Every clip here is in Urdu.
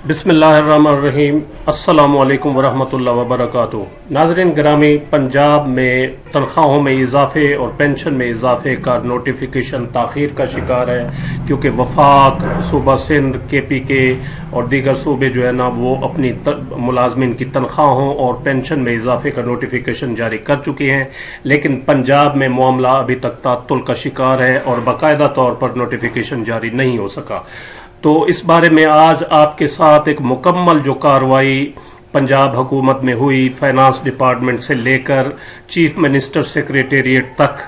بسم اللہ الرحمن الرحیم۔ السلام علیکم ورحمۃ اللہ وبرکاتہ۔ ناظرین گرامی، پنجاب میں تنخواہوں میں اضافے اور پینشن میں اضافے کا نوٹیفیکیشن تاخیر کا شکار ہے، کیونکہ وفاق، صوبہ سندھ، کے پی کے اور دیگر صوبے جو ہے نا وہ اپنی ملازمین کی تنخواہوں اور پینشن میں اضافے کا نوٹیفیکیشن جاری کر چکے ہیں، لیکن پنجاب میں معاملہ ابھی تک تعطل کا شکار ہے اور باقاعدہ طور پر نوٹیفیکیشن جاری نہیں ہو سکا۔ تو اس بارے میں آج آپ کے ساتھ ایک مکمل جو کارروائی پنجاب حکومت میں ہوئی، فائنانس ڈپارٹمنٹ سے لے کر چیف منسٹر سیکریٹریٹ تک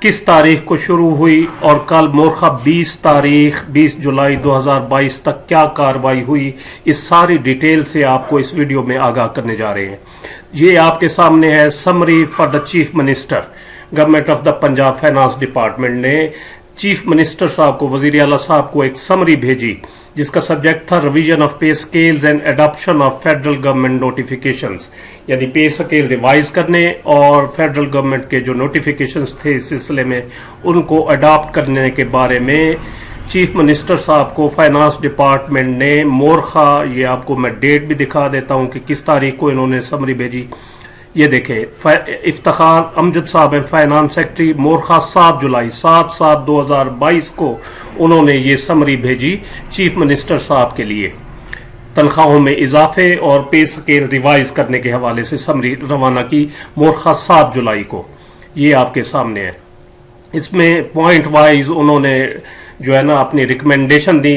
کس تاریخ کو شروع ہوئی اور کل مورخہ 20 جولائی 2022 تک کیا کارروائی ہوئی، اس ساری ڈیٹیل سے آپ کو اس ویڈیو میں آگاہ کرنے جا رہے ہیں۔ یہ آپ کے سامنے ہے summary for the chief minister, government of the Punjab finance department نے چیف منسٹر صاحب کو، وزیر اعلیٰ صاحب کو ایک سمری بھیجی جس کا سبجیکٹ تھا revision of pay scales and adoption of federal government notifications, یعنی پے اسکیل ریوائز کرنے اور فیڈرل گورنمنٹ کے جو نوٹیفیکیشنز تھے اس سلسلے میں ان کو اڈاپٹ کرنے کے بارے میں چیف منسٹر صاحب کو فائنانس ڈپارٹمنٹ نے مورخہ، یہ آپ کو میں ڈیٹ بھی دکھا دیتا ہوں کہ کس تاریخ کو انہوں نے سمری بھیجی۔ یہ دیکھیں، افتخار امجد صاحب ہیں فائنانس سیکرٹری، مورخہ 7 جولائی 7/7/2022 کو انہوں نے یہ سمری بھیجی چیف منسٹر صاحب کے لیے، تنخواہوں میں اضافے اور پے اسکیل ریوائز کرنے کے حوالے سے سمری روانہ کی مورخہ 7 جولائی کو۔ یہ آپ کے سامنے ہے۔ اس میں پوائنٹ وائز انہوں نے جو ہے نا اپنی ریکمنڈیشن دی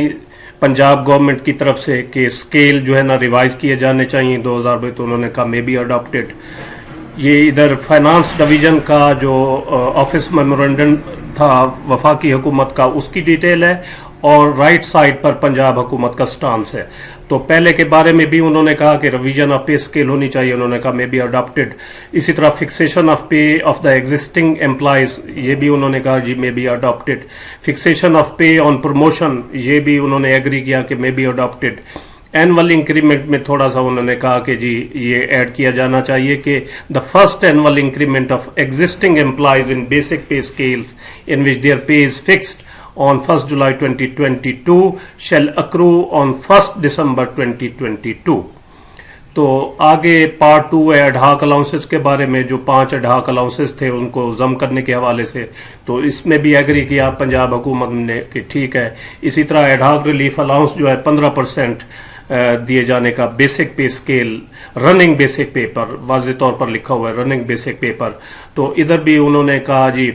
پنجاب گورنمنٹ کی طرف سے کہ اسکیل جو ہے نا ریوائز کیے جانے چاہیے 2000 میں، تو انہوں نے کہا مے بی اڈاپٹیڈ۔ یہ ادھر فائنانس ڈویژن کا جو آفس میمورنڈم تھا وفاقی حکومت کا، اس کی ڈیٹیل ہے، اور رائٹ سائڈ پر پنجاب حکومت کا سٹانس ہے۔ تو پہلے کے بارے میں بھی انہوں نے کہا کہ ریویژن آف پے اسکیل ہونی چاہیے، انہوں نے کہا مے بی اڈاپٹیڈ۔ اسی طرح fixation of pay of the existing employees, یہ بھی انہوں نے کہا جی may be adapted. Fixation of pay on promotion, یہ بھی انہوں نے ایگری کیا کہ may be adapted. Annual increment میں تھوڑا سا انہوں نے کہا کہ جی یہ ایڈ کیا جانا چاہیے کہ the first annual increment of existing employees in basic pay scales in which their pay is fixed on 1st July 2022 shall accrue on 1st December 2022۔ تو آگے پارٹ 2 ہے اڈہاک الاؤنسز کے بارے میں، جو 5 اڈہاک الاؤنسز تھے ان کو ضم کرنے کے حوالے سے، تو اس میں بھی ایگری کیا پنجاب حکومت نے کہ ٹھیک ہے۔ اسی طرح ایڈہاک ریلیف الاؤنس جو ہے 15% دیے جانے کا basic pay scale, running basic pay پر، واضح طور پر لکھا ہوا ہے رننگ بیسک پے پر۔ تو ادھر بھی انہوں نے کہا جی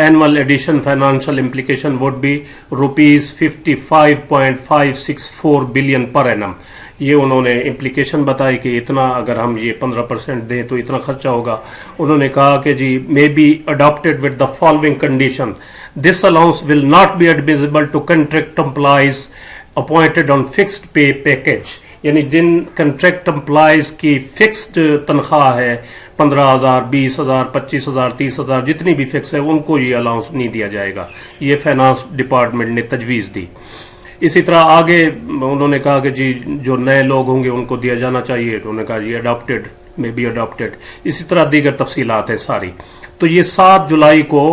annual addition financial implication would be ₹55.564 billion per annum. یہ انہوں نے امپلیکیشن بتائی کہ اتنا اگر ہم یہ 15% دیں تو اتنا خرچہ ہوگا۔ انہوں نے کہا کہ جی may be adapted with the following condition, this allowance will not be admissible to contract employees appointed on fixed pay package, یعنی جن کنٹریکٹ امپلائیز کی فکسڈ تنخواہ ہے 15,000 20,000 25,000 30,000 جتنی بھی فکس ہے، ان کو یہ الاؤنس نہیں دیا جائے گا۔ یہ فائنانس ڈپارٹمنٹ نے تجویز دی۔ اسی طرح آگے انہوں نے کہا کہ جی جو نئے لوگ ہوں گے ان کو دیا جانا چاہیے، انہوں نے کہا جی اڈاپٹیڈ، مے بی اڈاپٹیڈ۔ اسی طرح دیگر تفصیلات ہیں ساری۔ تو یہ 7 جولائی کو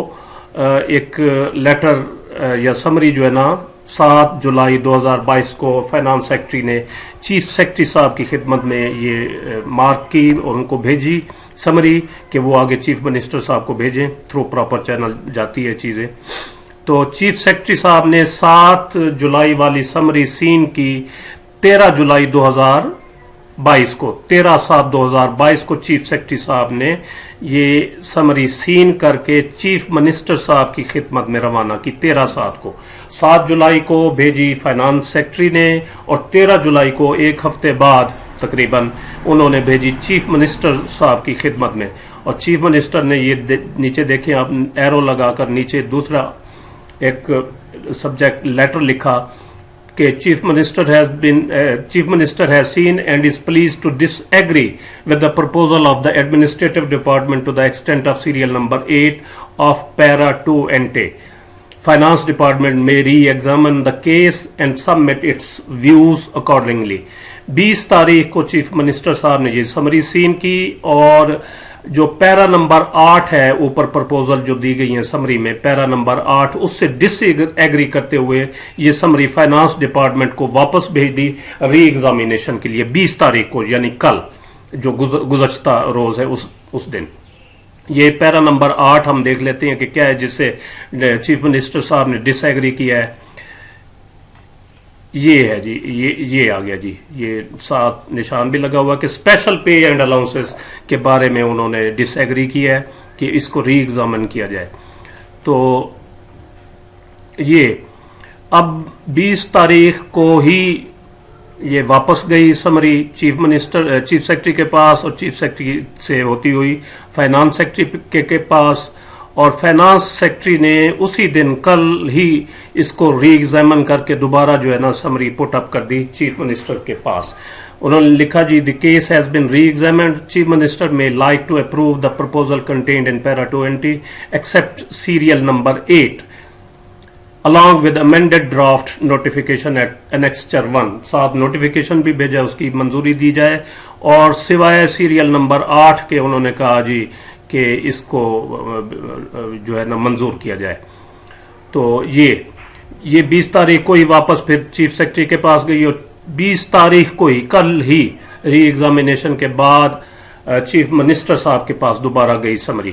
ایک لیٹر یا سمری جو ہے نا 7 جولائی 2022 کو فائنانس سیکرٹری نے چیف سیکرٹری صاحب کی خدمت میں یہ مارک کی اور ان کو بھیجی سمری کہ وہ آگے چیف منسٹر صاحب کو بھیجیں، تھرو پراپر چینل جاتی ہے چیزیں۔ تو چیف سیکرٹری صاحب نے 7 جولائی والی سمری سین کی 13 جولائی 2022 کو، 13/7/2022 کو چیف سیکرٹری صاحب نے یہ سمری سین کر کے چیف منسٹر صاحب کی خدمت میں روانہ کی 13/7 کو۔ 7 جولائی کو بھیجی فائنانس سیکرٹری نے، اور 13 جولائی کو ایک ہفتے بعد تقریباً انہوں نے بھیجی چیف منسٹر صاحب کی خدمت میں۔ اور چیف منسٹر نے یہ نیچے دیکھیں آپ ایرو لگا کر نیچے دوسرا ایک سبجیکٹ لیٹر لکھا کہ chief minister has seen and is pleased to disagree with the proposal of the administrative department to the extent of serial number 8 of para 2 ante. Finance department may re-examine the case and submit its views accordingly۔ 20 تاریخ کو چیف منسٹر صاحب نے یہ سمری سین کی، اور جو پیرا نمبر 8 ہے اوپر پرپوزل جو دی گئی ہیں سمری میں پیرا نمبر 8 اس سے ڈس ایگری کرتے ہوئے یہ سمری فائنانس ڈپارٹمنٹ کو واپس بھیج دی ری ایگزامینیشن کے لیے 20 تاریخ کو، یعنی کل جو گزشتہ روز ہے اس دن۔ یہ پیرا نمبر 8 ہم دیکھ لیتے ہیں کہ کیا ہے جس سے چیف منسٹر صاحب نے ڈس ایگری کیا ہے۔ یہ ہے جی، یہ آ گیا جی، یہ ساتھ نشان بھی لگا ہوا کہ اسپیشل پے اینڈ الاؤنسز کے بارے میں انہوں نے ڈس ایگری کیا ہے کہ اس کو ری ایگزامن کیا جائے۔ تو یہ اب 20 تاریخ کو ہی یہ واپس گئی سمری چیف سیکرٹری کے پاس اور چیف سیکرٹری سے ہوتی ہوئی فائنانس سیکرٹری کے پاس، اور فائنانس سیکرٹری نے اسی دن کل ہی اس کو ری ایگزامن کر کے دوبارہ جو ہے نا سمری پٹ اپ کر دی چیف منسٹر کے پاس۔ انہوں نے لکھا جی the case has been re examined, chief minister میں like to approve the proposal contained in para 20 except serial number 8 along with amended draft notification at annexure 1، ساتھ نوٹیفیکیشن بھی بھیجا اس کی منظوری دی جائے، اور سوائے سیریل نمبر 8 کے انہوں نے کہا جی کہ اس کو جو ہے نا منظور کیا جائے۔ تو یہ 20 تاریخ کو ہی واپس پھر چیف سیکرٹری کے پاس گئی، اور 20 تاریخ کو ہی کل ہی ری ایگزامینیشن کے بعد چیف منسٹر صاحب کے پاس دوبارہ گئی سمری۔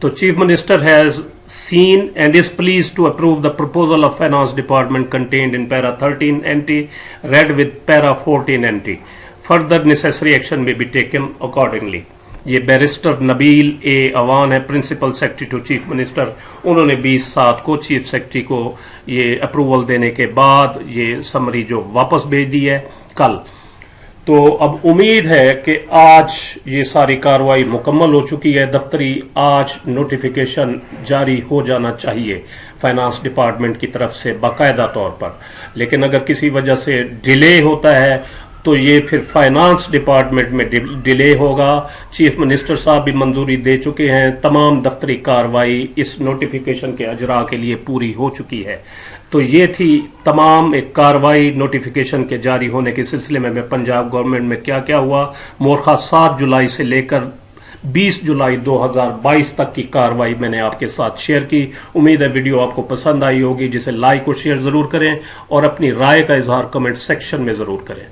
تو chief minister has seen and is pleased to approve the proposal of finance department contained in para 13 NT read with para 14 NT. Further necessary action may be taken accordingly. یہ بیرسٹر نبیل اے اوان ہے principal secretary to chief minister, انہوں نے 20/7 کو چیف سیکرٹری کو یہ اپروول دینے کے بعد یہ سمری جو واپس بھیج دی ہے کل۔ تو اب امید ہے کہ آج یہ ساری کارروائی مکمل ہو چکی ہے دفتری، آج نوٹیفیکیشن جاری ہو جانا چاہیے فائنانس ڈپارٹمنٹ کی طرف سے باقاعدہ طور پر، لیکن اگر کسی وجہ سے ڈیلے ہوتا ہے تو یہ پھر فائنانس ڈپارٹمنٹ میں ڈیلے ہوگا۔ چیف منسٹر صاحب بھی منظوری دے چکے ہیں، تمام دفتری کارروائی اس نوٹیفیکیشن کے اجراء کے لیے پوری ہو چکی ہے۔ تو یہ تھی تمام ایک کارروائی نوٹیفیکیشن کے جاری ہونے کے سلسلے میں پنجاب گورنمنٹ میں کیا کیا ہوا۔ مورخہ 7 جولائی سے لے کر 20 جولائی 2022 تک کی کارروائی میں نے آپ کے ساتھ شیئر کی۔ امید ہے ویڈیو آپ کو پسند آئی ہوگی، جسے لائک اور شیئر ضرور کریں اور اپنی رائے کا اظہار کمنٹ سیکشن میں ضرور کریں۔